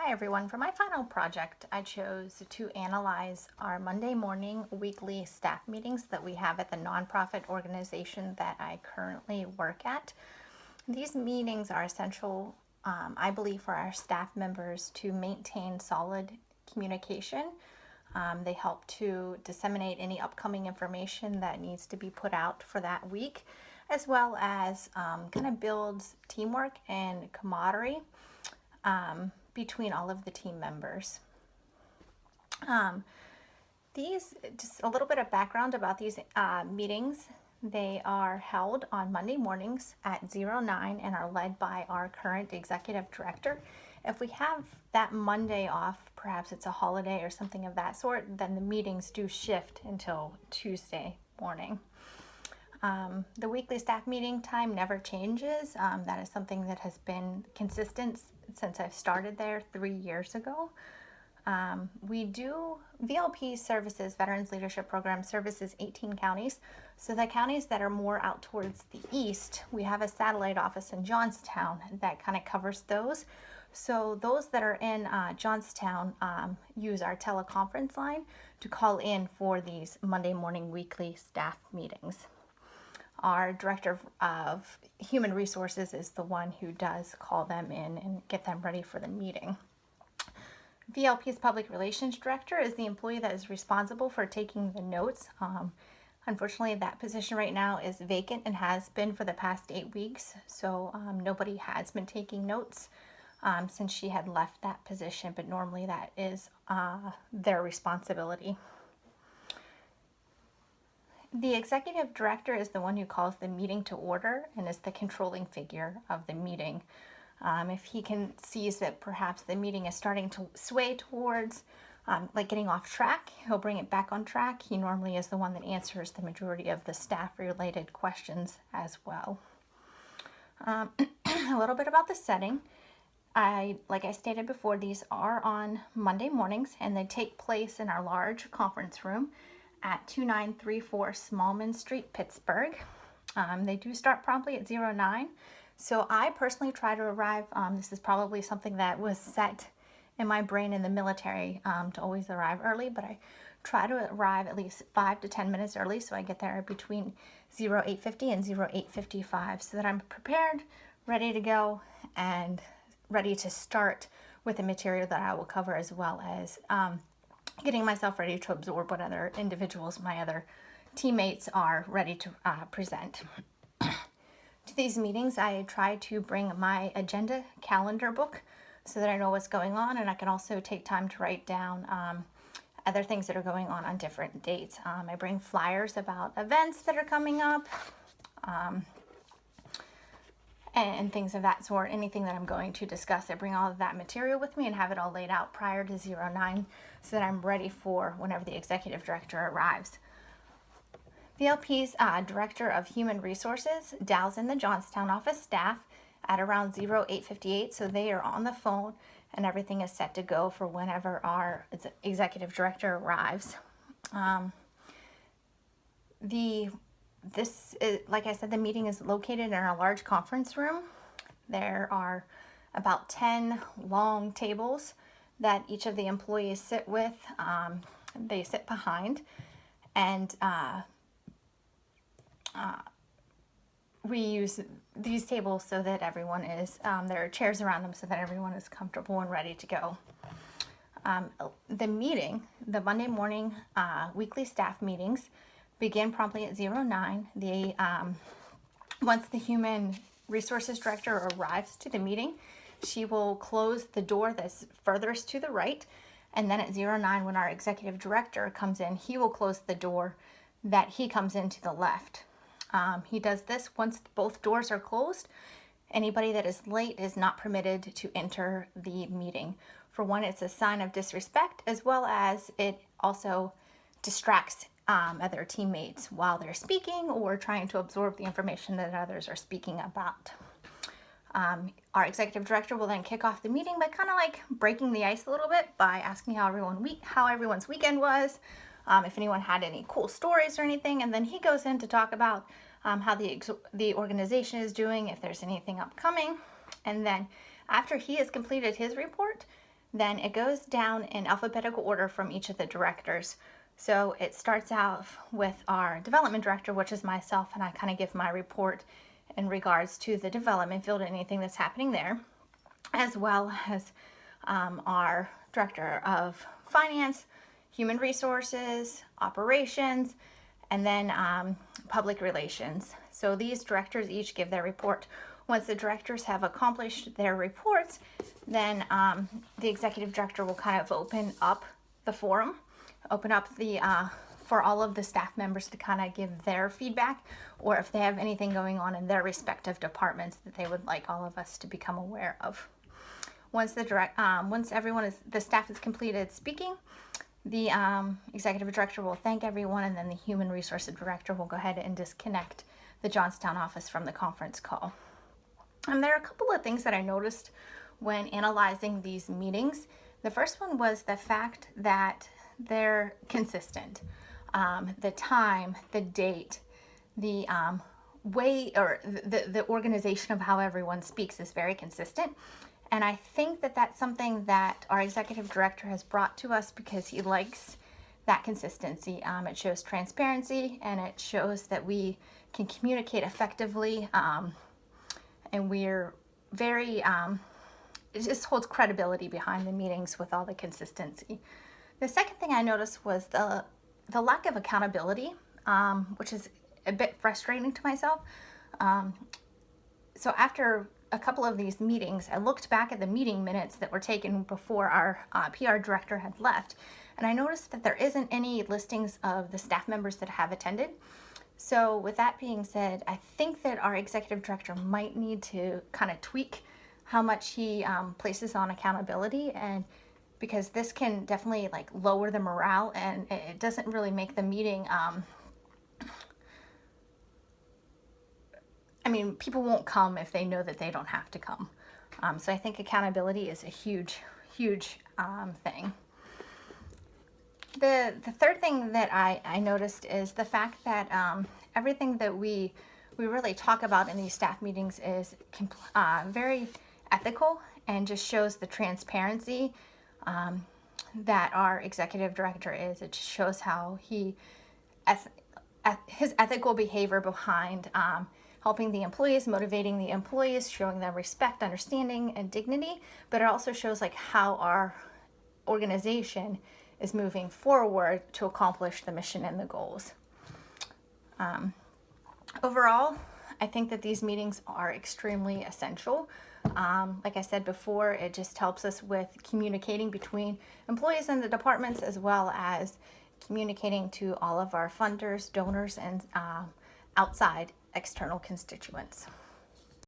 Hi everyone. For my final project, I chose to analyze our Monday morning weekly staff meetings that we have at the nonprofit organization that I currently work at. These meetings are essential, I believe, for our staff members to maintain solid communication. They help to disseminate any upcoming information that needs to be put out for that week, as well as kind of builds teamwork and camaraderie between all of the team members. Just a little bit of background about these meetings. They are held on Monday mornings at 09 and are led by our current executive director. If we have that Monday off, perhaps it's a holiday or something of that sort, then the meetings do shift until Tuesday morning. The weekly staff meeting time never changes. That is something that has been consistent since I've started there 3 years ago. We do VLP services, Veterans Leadership Program services 18 counties. So the counties that are more out towards the east, we have a satellite office in Johnstown that kind of covers those. So those that are in Johnstown use our teleconference line to call in for these Monday morning weekly staff meetings. Our director of human resources is the one who does call them in and get them ready for the meeting. VLP's public relations director is the employee that is responsible for taking the notes. Unfortunately, that position right now is vacant and has been for the past 8 weeks, so nobody has been taking notes since she had left that position, but normally that is their responsibility. The executive director is the one who calls the meeting to order and is the controlling figure of the meeting. If he sees that perhaps the meeting is starting to sway towards like getting off track, he'll bring it back on track. He normally is the one that answers the majority of the staff-related questions as well. A little bit about the setting. Like I stated before, these are on Monday mornings and they take place in our large conference room at 2934 Smallman Street, Pittsburgh. They do start promptly at 09. So I personally try to arrive, this is probably something that was set in my brain in the military to always arrive early, but I try to arrive at least 5 to 10 minutes early so I get there between 0850 and 0855 so that I'm prepared, ready to go, and ready to start with the material that I will cover, as well as getting myself ready to absorb what other individuals, my other teammates, are ready to present. To these meetings, I try to bring my agenda calendar book so that I know what's going on, and I can also take time to write down other things that are going on different dates. I bring flyers about events that are coming up and things of that sort. Anything that I'm going to discuss, I bring all of that material with me and have it all laid out prior to 09 so that I'm ready for whenever the executive director arrives. VLP's Director of Human Resources dials in the Johnstown office staff at around 0858, so they are on the phone and everything is set to go for whenever our executive director arrives. Like I said, the meeting is located in our large conference room. There are about 10 long tables that each of the employees sit with. They sit behind, and we use these tables so that everyone is, there are chairs around them so that everyone is comfortable and ready to go. The Monday morning weekly staff meetings begin promptly at 09. Once the human resources director arrives to the meeting, she will close the door that's furthest to the right, and then at 09, when our executive director comes in, he will close the door that he comes in to the left. He does this once both doors are closed. Anybody that is late is not permitted to enter the meeting. For one, it's a sign of disrespect, as well as it also distracts other teammates while they're speaking or trying to absorb the information that others are speaking about. Our executive director will then kick off the meeting by kind of like breaking the ice a little bit by asking how everyone's weekend was, if anyone had any cool stories or anything, and then he goes in to talk about how the organization is doing, if there's anything upcoming, and then after he has completed his report, then it goes down in alphabetical order from each of the directors. So it starts out with our development director, which is myself, and I kind of give my report in regards to the development field and anything that's happening there, as well as our director of finance, human resources, operations, and then public relations. So these directors each give their report. Once the directors have accomplished their reports, then the executive director will kind of open up the forum, open up the for all of the staff members to kind of give their feedback, or if they have anything going on in their respective departments that they would like all of us to become aware of. Once the staff is completed speaking, the executive director will thank everyone, and then the human resources director will go ahead and disconnect the Johnstown office from the conference call. There are a couple of things that I noticed when analyzing these meetings. The first one was the fact that they're consistent. The time, the date, the way, or the organization of how everyone speaks is very consistent. And I think that that's something that our executive director has brought to us because he likes that consistency. It shows transparency, and it shows that we can communicate effectively, and we're very, it just holds credibility behind the meetings with all the consistency. The second thing I noticed was the lack of accountability, which is a bit frustrating to myself. So after a couple of these meetings, I looked back at the meeting minutes that were taken before our PR director had left, and I noticed that there isn't any listings of the staff members that have attended. So with that being said, I think that our executive director might need to kind of tweak how much he places on accountability, and because this can definitely like lower the morale, and it doesn't really make the meeting people won't come if they know that they don't have to come. So I think accountability is a huge thing. The third thing that I noticed is the fact that everything that we really talk about in these staff meetings is very ethical, and just shows the transparency that our executive director is. It just shows how his ethical behavior behind helping the employees, motivating the employees, showing them respect, understanding, and dignity. But it also shows like how our organization is moving forward to accomplish the mission and the goals. Overall, I think that these meetings are extremely essential. Like I said before, it just helps us with communicating between employees and the departments, as well as communicating to all of our funders, donors, and outside external constituents.